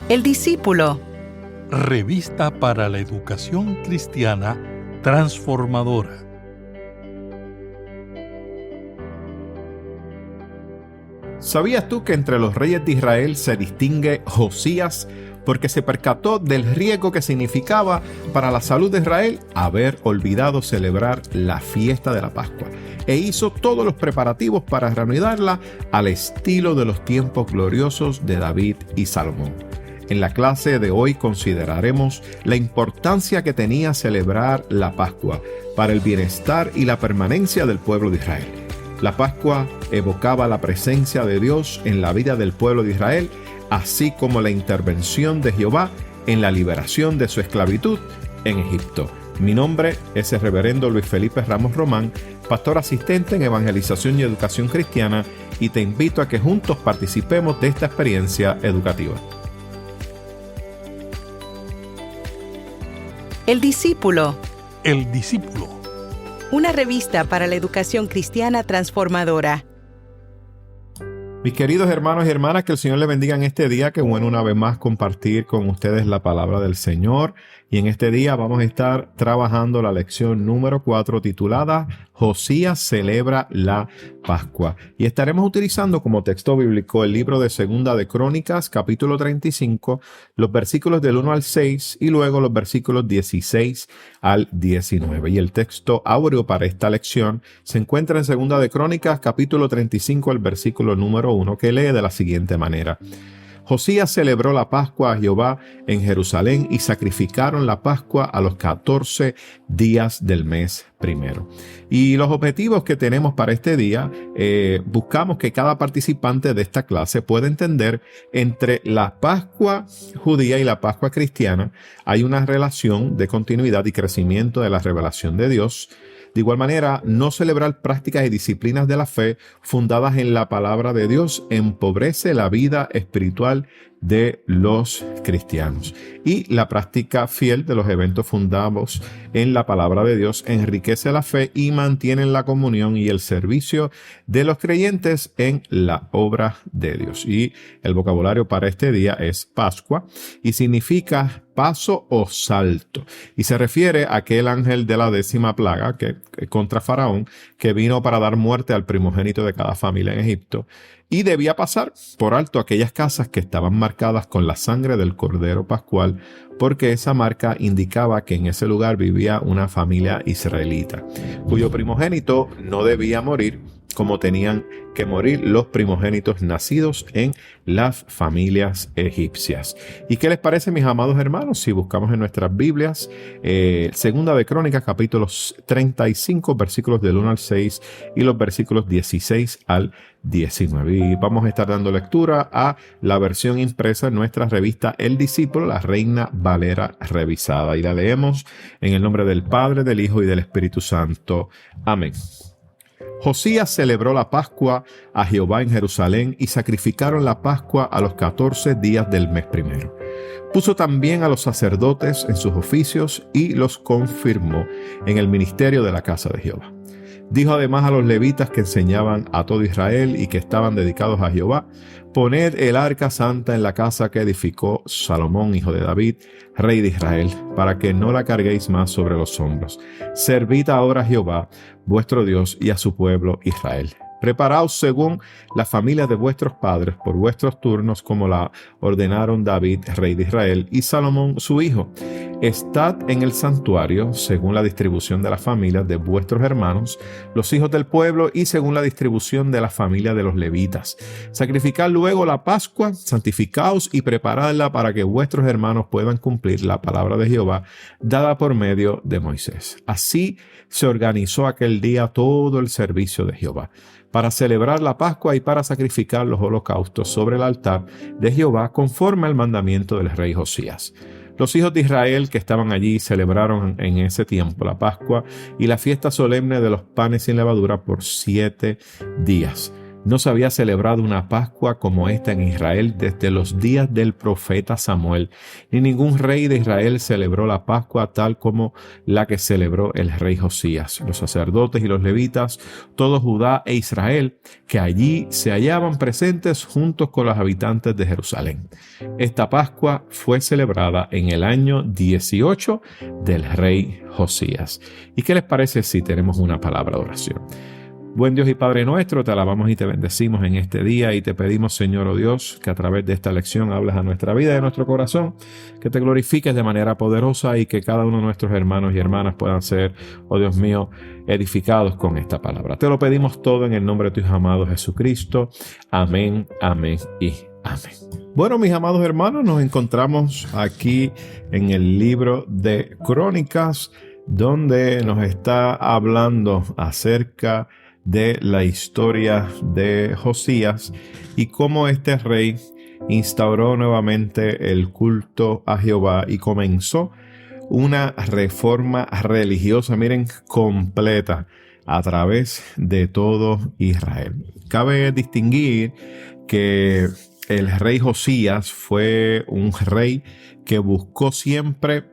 El discípulo. Revista para la educación cristiana transformadora. ¿Sabías tú que entre los reyes de Israel se distingue Josías porque se percató del riesgo que significaba para la salud de Israel haber olvidado celebrar la fiesta de la Pascua e hizo todos los preparativos para reanudarla al estilo de los tiempos gloriosos de David y Salomón? En la clase de hoy consideraremos la importancia que tenía celebrar la Pascua para el bienestar y la permanencia del pueblo de Israel. La Pascua evocaba la presencia de Dios en la vida del pueblo de Israel, así como la intervención de Jehová en la liberación de su esclavitud en Egipto. Mi nombre es el reverendo Luis Felipe Ramos Román, pastor asistente en Evangelización y Educación Cristiana, y te invito a que juntos participemos de esta experiencia educativa. El discípulo. El discípulo. Una revista para la educación cristiana transformadora. Mis queridos hermanos y hermanas, que el Señor les bendiga en este día. Qué bueno una vez más compartir con ustedes la palabra del Señor. Y en este día vamos a estar trabajando la lección número 4 titulada Josías celebra la Pascua. Y estaremos utilizando como texto bíblico el libro de Segunda de Crónicas, capítulo 35, los versículos del 1 al 6 y luego los versículos 16 al 19. Y el texto áureo para esta lección se encuentra en Segunda de Crónicas, capítulo 35, el versículo número 1, que lee de la siguiente manera. Josías celebró la Pascua a Jehová en Jerusalén y sacrificaron la Pascua a los 14 días del mes primero. Y los objetivos que tenemos para este día, buscamos que cada participante de esta clase pueda entender entre la Pascua judía y la Pascua cristiana hay una relación de continuidad y crecimiento de la revelación de Dios. De igual manera, no celebrar prácticas y disciplinas de la fe fundadas en la palabra de Dios empobrece la vida espiritual de los cristianos. Y la práctica fiel de los eventos fundados en la palabra de Dios enriquece la fe y mantiene la comunión y el servicio de los creyentes en la obra de Dios. Y el vocabulario para este día es Pascua y significa paso o salto. Y se refiere a aquel ángel de la 10ª plaga que contra Faraón, que vino para dar muerte al primogénito de cada familia en Egipto. Y debía pasar por alto aquellas casas que estaban marcadas con la sangre del Cordero Pascual, porque esa marca indicaba que en ese lugar vivía una familia israelita, cuyo primogénito no debía morir, como tenían que morir los primogénitos nacidos en las familias egipcias. ¿Y qué les parece, mis amados hermanos, si buscamos en nuestras Biblias Segunda de Crónicas, capítulos 35, versículos del 1 al 6 y los versículos 16 al 19? Y vamos a estar dando lectura a la versión impresa en nuestra revista El Discípulo, la Reina Valera revisada. Y la leemos en el nombre del Padre, del Hijo y del Espíritu Santo. Amén. Josías celebró la Pascua a Jehová en Jerusalén y sacrificaron la Pascua a los 14 días del mes primero. Puso también a los sacerdotes en sus oficios y los confirmó en el ministerio de la casa de Jehová. Dijo además a los levitas que enseñaban a todo Israel y que estaban dedicados a Jehová: poned el arca santa en la casa que edificó Salomón, hijo de David, rey de Israel, para que no la carguéis más sobre los hombros. Servid ahora a Jehová, vuestro Dios, y a su pueblo Israel. Preparaos según las familias de vuestros padres por vuestros turnos, como la ordenaron David, rey de Israel, y Salomón, su hijo. Estad en el santuario según la distribución de las familias de vuestros hermanos, los hijos del pueblo, y según la distribución de la familia de los levitas. Sacrificad luego la Pascua, santificaos y preparadla para que vuestros hermanos puedan cumplir la palabra de Jehová dada por medio de Moisés. Así se organizó aquel día todo el servicio de Jehová, para celebrar la Pascua y para sacrificar los holocaustos sobre el altar de Jehová, conforme al mandamiento del rey Josías. Los hijos de Israel que estaban allí celebraron en ese tiempo la Pascua y la fiesta solemne de los panes sin levadura por 7 días. No se había celebrado una Pascua como esta en Israel desde los días del profeta Samuel, ni ningún rey de Israel celebró la Pascua tal como la que celebró el rey Josías. Los sacerdotes y los levitas, todo Judá e Israel, que allí se hallaban presentes juntos con los habitantes de Jerusalén. Esta Pascua fue celebrada en el año 18 del rey Josías. ¿Y qué les parece si tenemos una palabra de oración? Buen Dios y Padre nuestro, te alabamos y te bendecimos en este día y te pedimos, Señor, oh Dios, que a través de esta lección hables a nuestra vida y a nuestro corazón, que te glorifiques de manera poderosa y que cada uno de nuestros hermanos y hermanas puedan ser, oh Dios mío, edificados con esta palabra. Te lo pedimos todo en el nombre de tu Hijo amado Jesucristo. Amén, amén y amén. Bueno, mis amados hermanos, nos encontramos aquí en el libro de Crónicas, donde nos está hablando acerca de la historia de Josías y cómo este rey instauró nuevamente el culto a Jehová y comenzó una reforma religiosa, miren, completa a través de todo Israel. Cabe distinguir que el rey Josías fue un rey que buscó siempre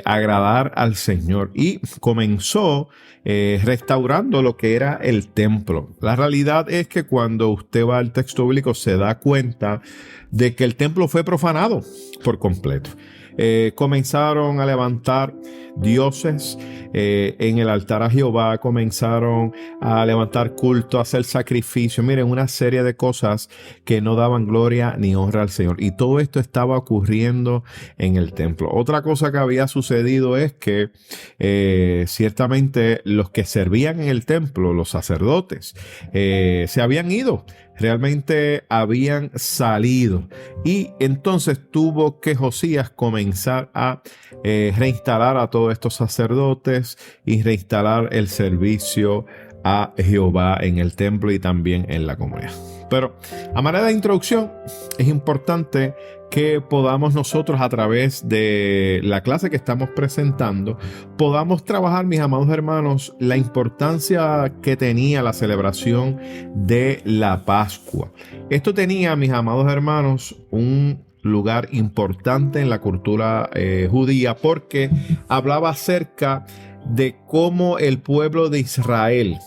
agradar al Señor y comenzó restaurando lo que era el templo. La realidad es que cuando usted va al texto bíblico se da cuenta de que el templo fue profanado por completo. Comenzaron a levantar dioses en el altar a Jehová, comenzaron a levantar culto, a hacer sacrificio, miren, una serie de cosas que no daban gloria ni honra al Señor, y todo esto estaba ocurriendo en el templo. Otra cosa que había sucedido es que ciertamente los que servían en el templo, los sacerdotes, se habían ido. Realmente habían salido y entonces tuvo que Josías comenzar a reinstalar a todos estos sacerdotes y reinstalar el servicio a Jehová en el templo y también en la comunidad. Pero a manera de introducción es importante que podamos nosotros, a través de la clase que estamos presentando, podamos trabajar, mis amados hermanos, la importancia que tenía la celebración de la Pascua. Esto tenía, mis amados hermanos, un lugar importante en la cultura judía, porque hablaba acerca de cómo el pueblo de Israel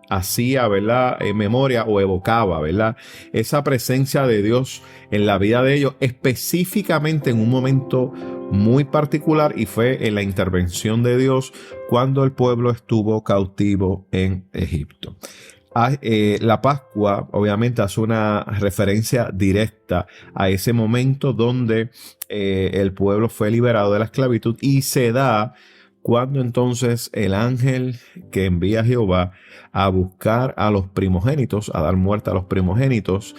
hacía, ¿verdad?, memoria o evocaba, ¿verdad?, esa presencia de Dios en la vida de ellos, específicamente en un momento muy particular, y fue en la intervención de Dios cuando el pueblo estuvo cautivo en Egipto. La Pascua obviamente hace una referencia directa a ese momento donde el pueblo fue liberado de la esclavitud, y se da cuando entonces el ángel que envía a Jehová a buscar a los primogénitos, a dar muerte a los primogénitos,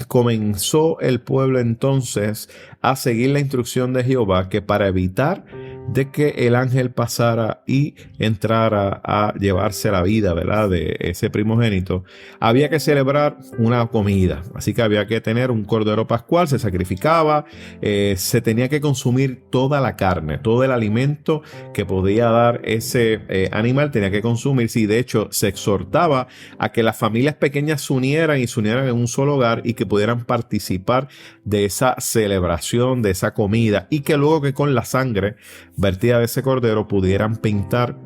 comenzó el pueblo entonces a seguir la instrucción de Jehová, que para evitar de que el ángel pasara y entrara a llevarse la vida, ¿verdad?, de ese primogénito, había que celebrar una comida. Así que había que tener un cordero pascual, se sacrificaba, se tenía que consumir toda la carne, todo el alimento que podía dar ese animal tenía que consumirse, y de hecho se exhortaba a que las familias pequeñas se unieran en un solo hogar y que pudieran participar de esa celebración, de esa comida, y que luego que con la sangre vertida de ese cordero pudieran pintar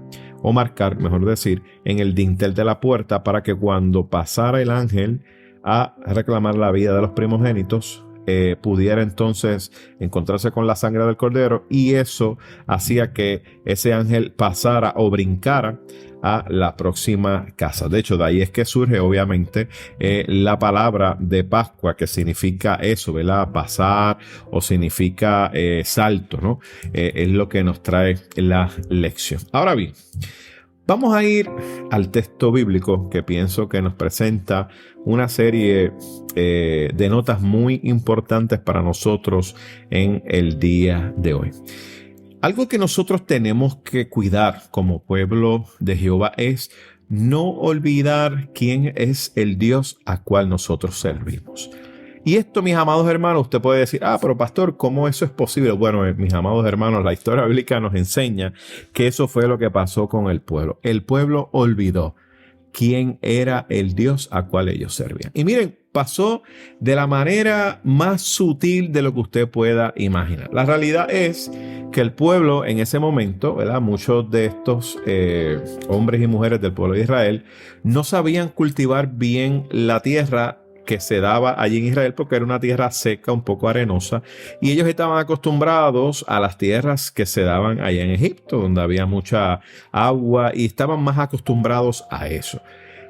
o marcar, mejor decir, en el dintel de la puerta, para que cuando pasara el ángel a reclamar la vida de los primogénitos, pudiera entonces encontrarse con la sangre del cordero, y eso hacía que ese ángel pasara o brincara a la próxima casa. De hecho, de ahí es que surge obviamente la palabra de Pascua, que significa eso, ¿verdad?, pasar, o significa salto, ¿no? Es lo que nos trae la lección. Ahora bien, vamos a ir al texto bíblico, que pienso que nos presenta una serie de notas muy importantes para nosotros en el día de hoy. Algo que nosotros tenemos que cuidar como pueblo de Jehová es no olvidar quién es el Dios a cual nosotros servimos. Y esto, mis amados hermanos, usted puede decir, pero pastor, ¿cómo eso es posible? Bueno, mis amados hermanos, la historia bíblica nos enseña que eso fue lo que pasó con el pueblo. El pueblo olvidó quién era el Dios a cual ellos servían. Y miren, pasó de la manera más sutil de lo que usted pueda imaginar. La realidad es que el pueblo en ese momento, ¿verdad? Muchos de estos hombres y mujeres del pueblo de Israel no sabían cultivar bien la tierra que se daba allí en Israel, porque era una tierra seca, un poco arenosa, y ellos estaban acostumbrados a las tierras que se daban allá en Egipto, donde había mucha agua, y estaban más acostumbrados a eso.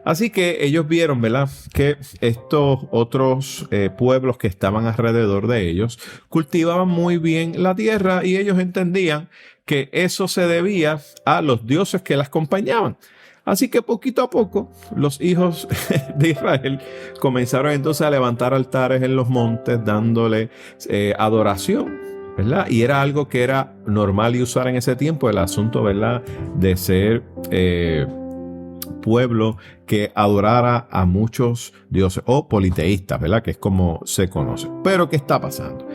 Así que ellos vieron, ¿verdad?, que estos otros pueblos que estaban alrededor de ellos cultivaban muy bien la tierra, y ellos entendían que eso se debía a los dioses que las acompañaban. Así que poquito a poco los hijos de Israel comenzaron entonces a levantar altares en los montes dándole adoración, ¿verdad? Y era algo que era normal y usar en ese tiempo, el asunto, ¿verdad?, de ser pueblo que adorara a muchos dioses o politeístas, ¿verdad?, que es como se conoce. Pero ¿qué está pasando?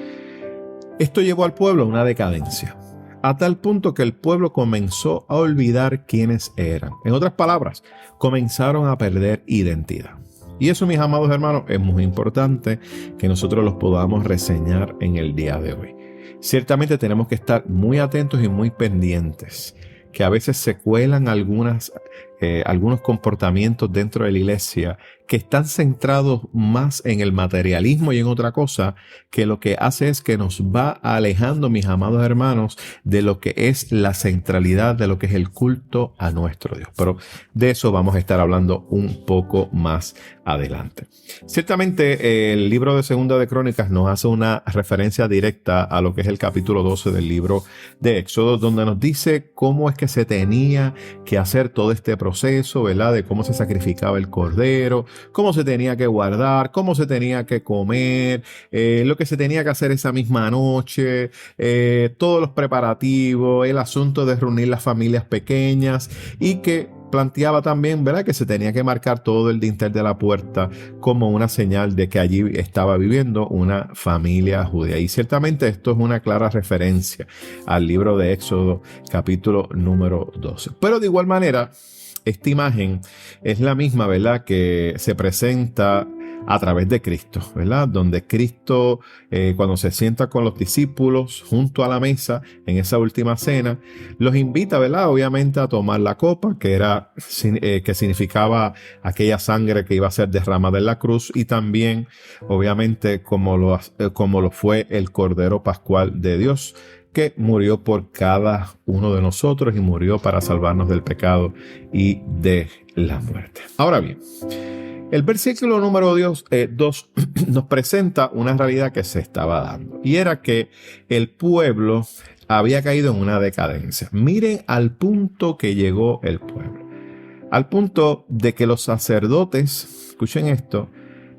Esto llevó al pueblo a una decadencia, a tal punto que el pueblo comenzó a olvidar quiénes eran. En otras palabras, comenzaron a perder identidad. Y eso, mis amados hermanos, es muy importante que nosotros los podamos reseñar en el día de hoy. Ciertamente tenemos que estar muy atentos y muy pendientes, que a veces se cuelan algunos comportamientos dentro de la iglesia que están centrados más en el materialismo y en otra cosa, que lo que hace es que nos va alejando, mis amados hermanos, de lo que es la centralidad de lo que es el culto a nuestro Dios. Pero de eso vamos a estar hablando un poco más adelante. Ciertamente el libro de Segunda de Crónicas nos hace una referencia directa a lo que es el capítulo 12 del libro de Éxodo, donde nos dice cómo es que se tenía que hacer todo este proceso, ¿verdad?, de cómo se sacrificaba el cordero, cómo se tenía que guardar, cómo se tenía que comer, lo que se tenía que hacer esa misma noche, todos los preparativos, el asunto de reunir las familias pequeñas, y que planteaba también, ¿verdad?, que se tenía que marcar todo el dintel de la puerta como una señal de que allí estaba viviendo una familia judía. Y ciertamente esto es una clara referencia al libro de Éxodo, capítulo número 12. Pero de igual manera, esta imagen es la misma, ¿verdad?, que se presenta a través de Cristo, ¿verdad? Donde Cristo, cuando se sienta con los discípulos junto a la mesa en esa última cena, los invita, ¿verdad?, obviamente a tomar la copa, que significaba aquella sangre que iba a ser derramada en la cruz, y también, obviamente, como lo fue el Cordero Pascual de Dios, que murió por cada uno de nosotros y murió para salvarnos del pecado y de la muerte. Ahora bien, el versículo número 2 nos presenta una realidad que se estaba dando, y era que el pueblo había caído en una decadencia. Miren al punto que llegó el pueblo, al punto de que los sacerdotes, escuchen esto,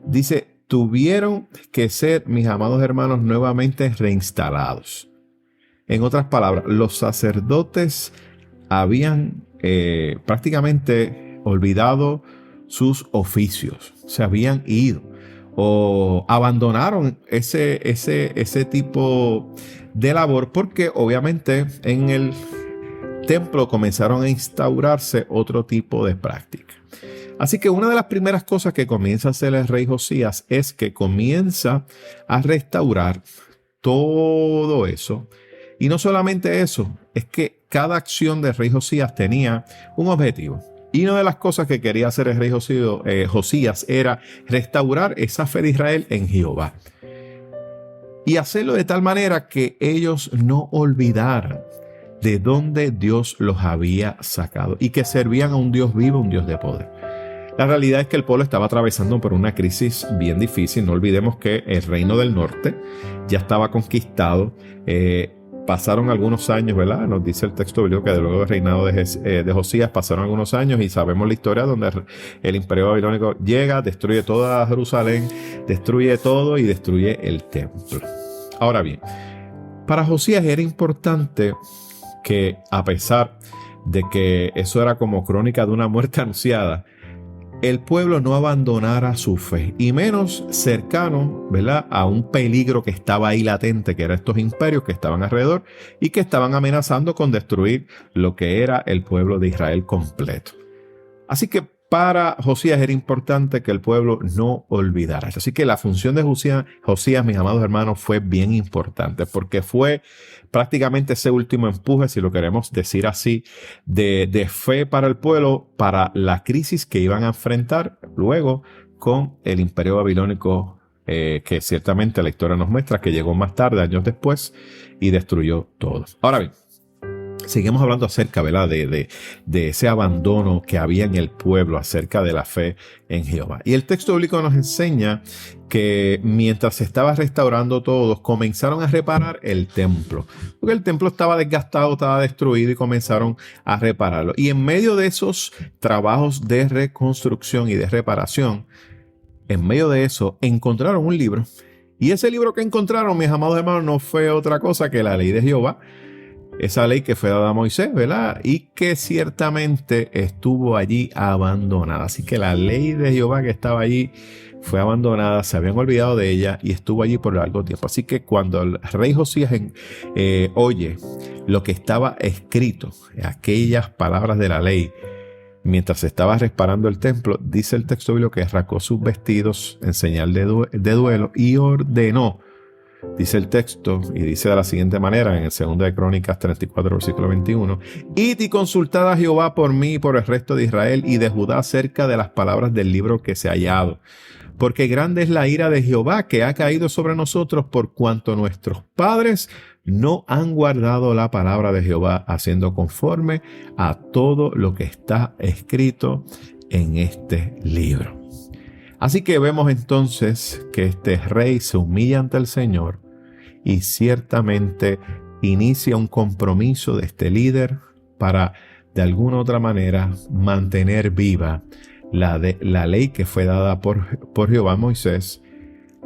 dice, tuvieron que ser, mis amados hermanos, nuevamente reinstalados. En otras palabras, los sacerdotes habían prácticamente olvidado sus oficios, se habían ido o abandonaron ese tipo de labor, porque obviamente en el templo comenzaron a instaurarse otro tipo de práctica. Así que una de las primeras cosas que comienza a hacer el rey Josías es que comienza a restaurar todo eso. Y no solamente eso, es que cada acción del rey Josías tenía un objetivo. Y una de las cosas que quería hacer el rey Josías era restaurar esa fe de Israel en Jehová. Y hacerlo de tal manera que ellos no olvidaran de dónde Dios los había sacado y que servían a un Dios vivo, un Dios de poder. La realidad es que el pueblo estaba atravesando por una crisis bien difícil. No olvidemos que el reino del norte ya estaba conquistado. Pasaron algunos años, ¿verdad? Nos dice el texto bíblico que luego del reinado de Josías pasaron algunos años, y sabemos la historia donde el imperio babilónico llega, destruye toda Jerusalén, destruye todo y destruye el templo. Ahora bien, para Josías era importante que, a pesar de que eso era como crónica de una muerte anunciada, el pueblo no abandonara su fe, y menos cercano, ¿verdad?, a un peligro que estaba ahí latente, que eran estos imperios que estaban alrededor y que estaban amenazando con destruir lo que era el pueblo de Israel completo. Así que para Josías era importante que el pueblo no olvidara. Así que la función de Josías, mis amados hermanos, fue bien importante porque fue prácticamente ese último empuje, si lo queremos decir así, de fe para el pueblo, para la crisis que iban a enfrentar luego con el imperio babilónico, que ciertamente la historia nos muestra que llegó más tarde, años después, y destruyó todo. Ahora bien, seguimos hablando acerca, ¿verdad?, de ese abandono que había en el pueblo acerca de la fe en Jehová. Y el texto bíblico nos enseña que mientras se estaba restaurando todo, comenzaron a reparar el templo. Porque el templo estaba desgastado, estaba destruido y comenzaron a repararlo. Y en medio de esos trabajos de reconstrucción y de reparación, en medio de eso encontraron un libro. Y ese libro que encontraron, mis amados hermanos, no fue otra cosa que la ley de Jehová. Esa ley que fue dada a Moisés, ¿verdad? Y que ciertamente estuvo allí abandonada. Así que la ley de Jehová que estaba allí fue abandonada, se habían olvidado de ella y estuvo allí por largo tiempo. Así que cuando el rey Josías oye lo que estaba escrito, aquellas palabras de la ley, mientras se estaba reparando el templo, dice el texto bíblico que arrancó sus vestidos en señal de duelo y ordenó. Dice el texto, y dice de la siguiente manera en el 2 de Crónicas 34, versículo 21, «Id y consultad a Jehová por mí y por el resto de Israel y de Judá acerca de las palabras del libro que se ha hallado. Porque grande es la ira de Jehová que ha caído sobre nosotros por cuanto nuestros padres no han guardado la palabra de Jehová, haciendo conforme a todo lo que está escrito en este libro». Así que vemos entonces que este rey se humilla ante el Señor y ciertamente inicia un compromiso de este líder para de alguna u otra manera mantener viva la ley que fue dada por Jehová a Moisés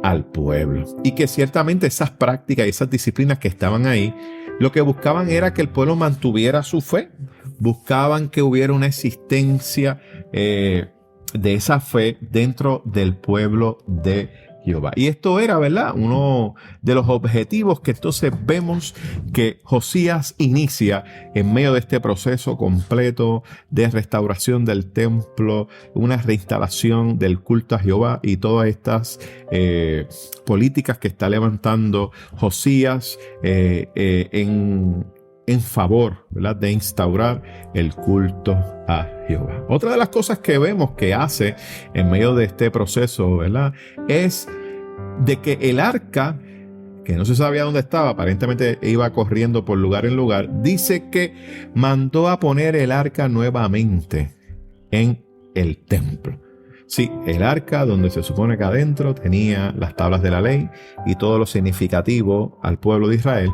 al pueblo. Y que ciertamente esas prácticas y esas disciplinas que estaban ahí, lo que buscaban era que el pueblo mantuviera su fe. Buscaban que hubiera una existencia de esa fe dentro del pueblo de Jehová. Y esto era, ¿verdad?, uno de los objetivos que entonces vemos que Josías inicia en medio de este proceso completo de restauración del templo, una reinstalación del culto a Jehová y todas estas políticas que está levantando Josías en favor, ¿verdad?, de instaurar el culto a Jehová. Otra de las cosas que vemos que hace en medio de este proceso, ¿verdad?, es de que el arca, que no se sabía dónde estaba, aparentemente iba corriendo por lugar en lugar, dice que mandó a poner el arca nuevamente en el templo. Sí, el arca, donde se supone que adentro tenía las tablas de la ley y todo lo significativo al pueblo de Israel,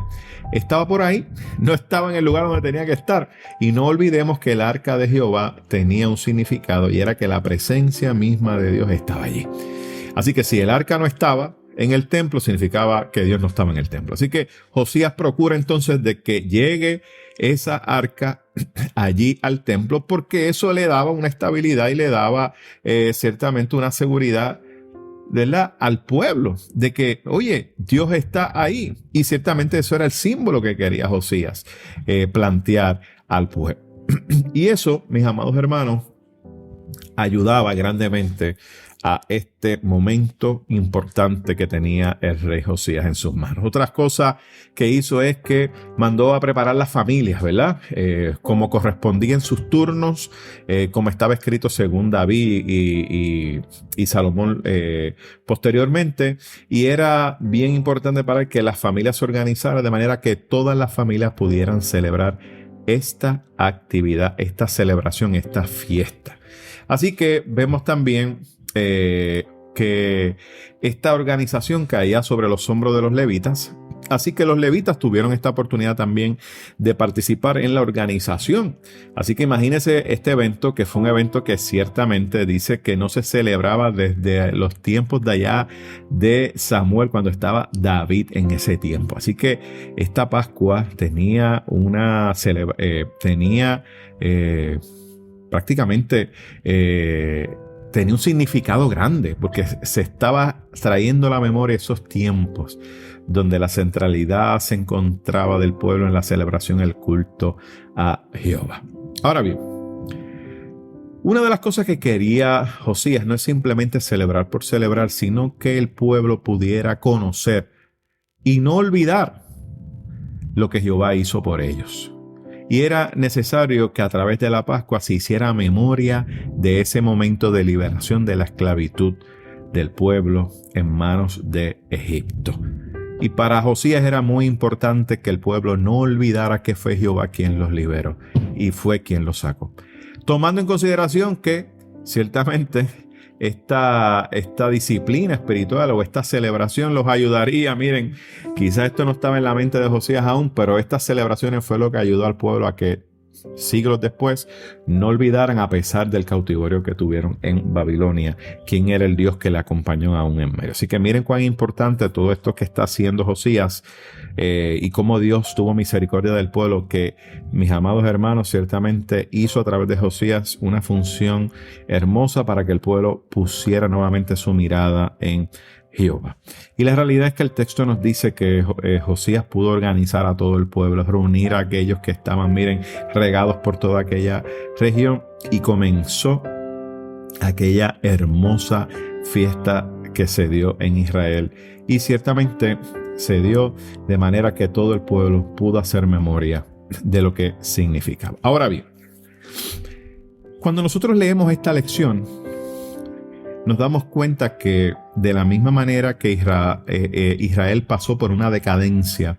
estaba por ahí, no estaba en el lugar donde tenía que estar. Y no olvidemos que el arca de Jehová tenía un significado y era que la presencia misma de Dios estaba allí. Así que si el arca no estaba en el templo, significaba que Dios no estaba en el templo. Así que Josías procura entonces de que llegue esa arca allí al templo, porque eso le daba una estabilidad y le daba ciertamente una seguridad, ¿verdad?, al pueblo, de que, oye, Dios está ahí. Y ciertamente eso era el símbolo que quería Josías plantear al pueblo. Y eso, mis amados hermanos, ayudaba grandemente a este momento importante que tenía el rey Josías en sus manos. Otras cosas que hizo es que mandó a preparar las familias, ¿verdad? Como correspondía en sus turnos, como estaba escrito según David y Salomón posteriormente. Y era bien importante para que las familias se organizaran de manera que todas las familias pudieran celebrar esta actividad, esta celebración, esta fiesta. Así que vemos también que esta organización caía sobre los hombros de los levitas. Así que los levitas tuvieron esta oportunidad también de participar en la organización. Así que imagínense este evento, que fue un evento que ciertamente dice que no se celebraba desde los tiempos de allá de Samuel, cuando estaba David en ese tiempo. Así que esta Pascua tenía prácticamente tenía un significado grande, porque se estaba trayendo a la memoria esos tiempos donde la centralidad se encontraba del pueblo en la celebración, el culto a Jehová. Ahora bien, Una de las cosas que quería Josías no es simplemente celebrar por celebrar, sino que el pueblo pudiera conocer y no olvidar lo que Jehová hizo por ellos. Y era necesario que a través de la Pascua se hiciera memoria de ese momento de liberación de la esclavitud del pueblo en manos de Egipto. Y para Josías era muy importante que el pueblo no olvidara que fue Jehová quien los liberó y fue quien los sacó. Tomando en consideración que ciertamente esta disciplina espiritual o esta celebración los ayudaría. Miren, quizás esto no estaba en la mente de Josías aún, pero estas celebraciones fue lo que ayudó al pueblo a que siglos después no olvidaran, a pesar del cautiverio que tuvieron en Babilonia, quién era el Dios que le acompañó aún en medio. Así que miren cuán importante todo esto que está haciendo Josías y cómo Dios tuvo misericordia del pueblo, que mis amados hermanos ciertamente hizo a través de Josías una función hermosa para que el pueblo pusiera nuevamente su mirada en Jehová. Y la realidad es que el texto nos dice que Josías pudo organizar a todo el pueblo, reunir a aquellos que estaban, miren, regados por toda aquella región, y comenzó aquella hermosa fiesta que se dio en Israel. Y ciertamente se dio de manera que todo el pueblo pudo hacer memoria de lo que significaba. Ahora bien, cuando nosotros leemos esta lección, nos damos cuenta que de la misma manera que Israel pasó por una decadencia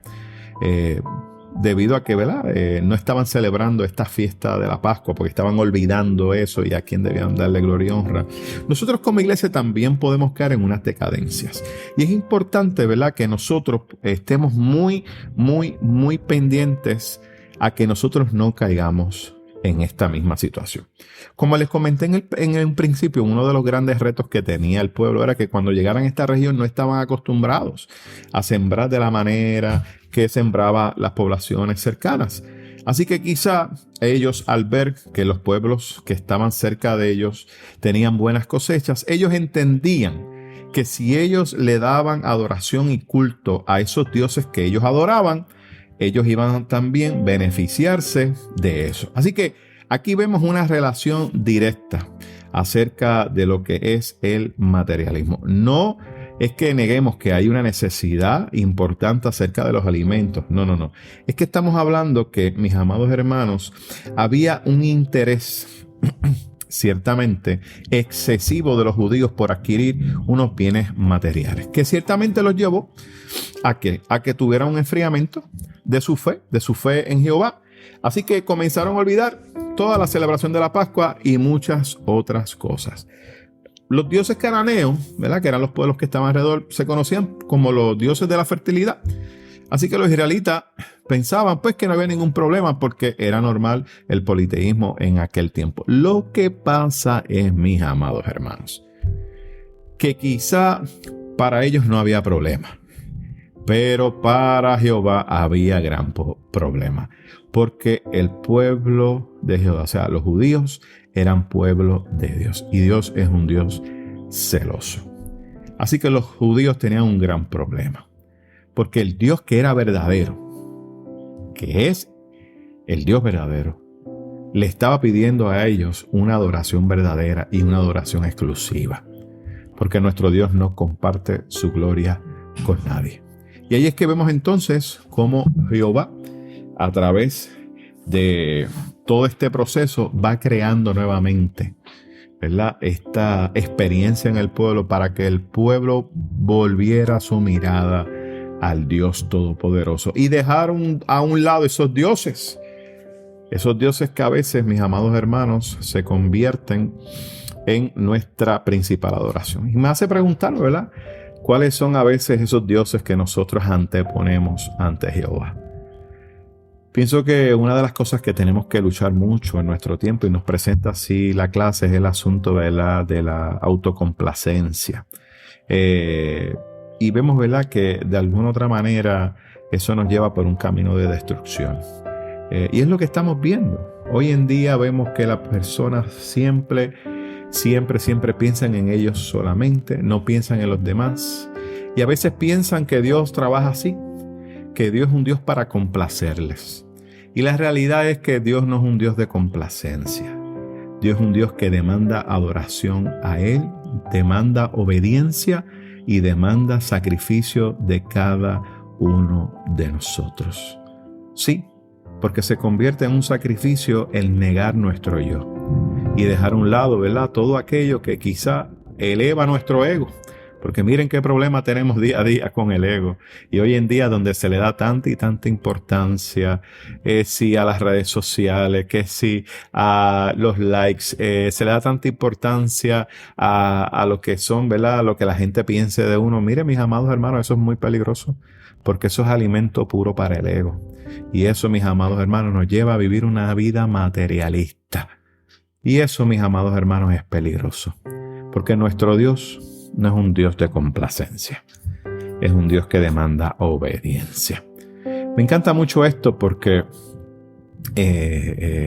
debido a que no estaban celebrando esta fiesta de la Pascua porque estaban olvidando eso y a quien debían darle gloria y honra, nosotros como iglesia también podemos caer en unas decadencias. Y es importante, ¿verdad?, que nosotros estemos muy, muy, muy pendientes a que nosotros no caigamos en esta misma situación. Como les comenté en el principio, uno de los grandes retos que tenía el pueblo era que cuando llegaran a esta región no estaban acostumbrados a sembrar de la manera que sembraba las poblaciones cercanas. Así que quizá ellos, al ver que los pueblos que estaban cerca de ellos tenían buenas cosechas, ellos entendían que si ellos le daban adoración y culto a esos dioses que ellos adoraban, ellos iban también a beneficiarse de eso. Así que aquí vemos una relación directa acerca de lo que es el materialismo. No es que neguemos que hay una necesidad importante acerca de los alimentos. No. Es que estamos hablando que, mis amados hermanos, había un interés ciertamente excesivo de los judíos por adquirir unos bienes materiales, que ciertamente los llevó a que tuvieran un enfriamiento de su fe en Jehová. Así que comenzaron a olvidar toda la celebración de la Pascua y muchas otras cosas. Los dioses cananeos, ¿verdad?, que eran los pueblos que estaban alrededor, se conocían como los dioses de la fertilidad. Así que los israelitas pensaban pues que no había ningún problema porque era normal el politeísmo en aquel tiempo. Lo que pasa es, mis amados hermanos, que quizá para ellos no había problema, pero para Jehová había gran problema, porque el pueblo de Jehová, o sea, los judíos, eran pueblo de Dios, y Dios es un Dios celoso. Así que los judíos tenían un gran problema, porque el Dios que era verdadero, que es el Dios verdadero, le estaba pidiendo a ellos una adoración verdadera y una adoración exclusiva, porque nuestro Dios no comparte su gloria con nadie. Y ahí es que vemos entonces cómo Jehová, a través de todo este proceso, va creando nuevamente, ¿verdad?, esta experiencia en el pueblo para que el pueblo volviera su mirada al Dios Todopoderoso y dejaron a un lado esos dioses que a veces, mis amados hermanos, se convierten en nuestra principal adoración. Y me hace preguntar, ¿verdad?, ¿cuáles son a veces esos dioses que nosotros anteponemos ante Jehová? Pienso que una de las cosas que tenemos que luchar mucho en nuestro tiempo, y nos presenta así la clase, es el asunto de la autocomplacencia. Y vemos, ¿verdad?, que de alguna otra manera eso nos lleva por un camino de destrucción. Y es lo que estamos viendo. Hoy en día vemos que las personas siempre piensan en ellos solamente, no piensan en los demás. Y a veces piensan que Dios trabaja así, que Dios es un Dios para complacerles. Y la realidad es que Dios no es un Dios de complacencia. Dios es un Dios que demanda adoración a Él, demanda obediencia y demanda sacrificio de cada uno de nosotros. Sí, porque se convierte en un sacrificio el negar nuestro yo y dejar a un lado, ¿verdad?, todo aquello que quizá eleva nuestro ego. Porque miren qué problema tenemos día a día con el ego. Y hoy en día donde se le da tanta y tanta importancia, sí a las redes sociales, que sí a los likes, se le da tanta importancia a lo que son, ¿verdad?, a lo que la gente piense de uno. Miren, mis amados hermanos, eso es muy peligroso, porque eso es alimento puro para el ego. Y eso, mis amados hermanos, nos lleva a vivir una vida materialista. Y eso, mis amados hermanos, es peligroso. Porque nuestro Dios no es un Dios de complacencia. Es un Dios que demanda obediencia. Me encanta mucho esto porque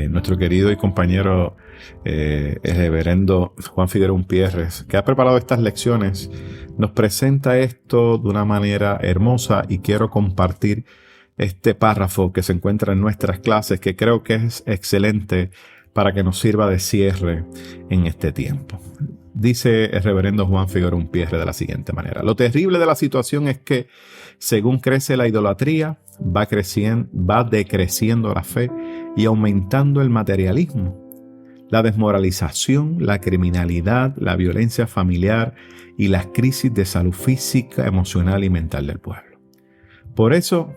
nuestro querido y compañero el reverendo Juan Figueroa Umpierres, que ha preparado estas lecciones, nos presenta esto de una manera hermosa y quiero compartir este párrafo que se encuentra en nuestras clases, que creo que es excelente para que nos sirva de cierre en este tiempo. Dice el reverendo Juan Figueroa Umpierres de la siguiente manera: lo terrible de la situación es que según crece la idolatría, va decreciendo la fe y aumentando el materialismo, la desmoralización, la criminalidad, la violencia familiar y las crisis de salud física, emocional y mental del pueblo. Por eso,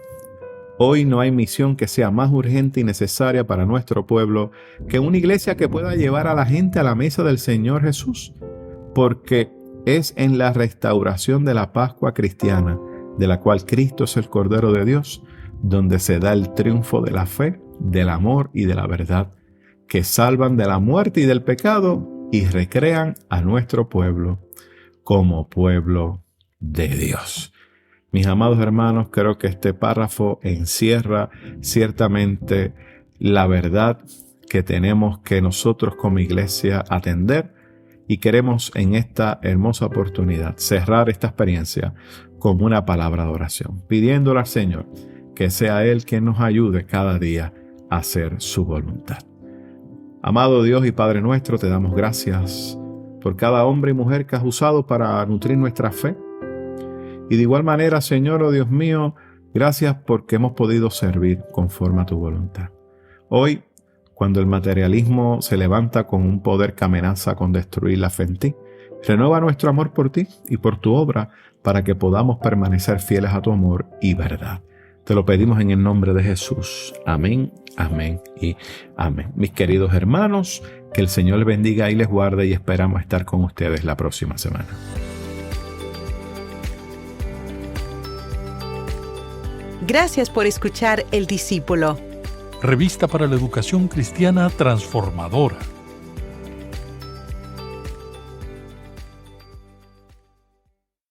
hoy no hay misión que sea más urgente y necesaria para nuestro pueblo que una iglesia que pueda llevar a la gente a la mesa del Señor Jesús, porque es en la restauración de la Pascua cristiana, de la cual Cristo es el Cordero de Dios, donde se da el triunfo de la fe, del amor y de la verdad, que salvan de la muerte y del pecado y recrean a nuestro pueblo como pueblo de Dios. Mis amados hermanos, creo que este párrafo encierra ciertamente la verdad que tenemos que nosotros como iglesia atender, y queremos en esta hermosa oportunidad cerrar esta experiencia con una palabra de oración, pidiéndole al Señor que sea Él quien nos ayude cada día a hacer su voluntad. Amado Dios y Padre nuestro, te damos gracias por cada hombre y mujer que has usado para nutrir nuestra fe. Y de igual manera, Señor, oh Dios mío, gracias porque hemos podido servir conforme a tu voluntad. Hoy, cuando el materialismo se levanta con un poder que amenaza con destruir la fe en ti, renueva nuestro amor por ti y por tu obra para que podamos permanecer fieles a tu amor y verdad. Te lo pedimos en el nombre de Jesús. Amén, amén y amén. Mis queridos hermanos, que el Señor les bendiga y les guarde, y esperamos estar con ustedes la próxima semana. Gracias por escuchar El Discípulo. Revista para la Educación Cristiana Transformadora.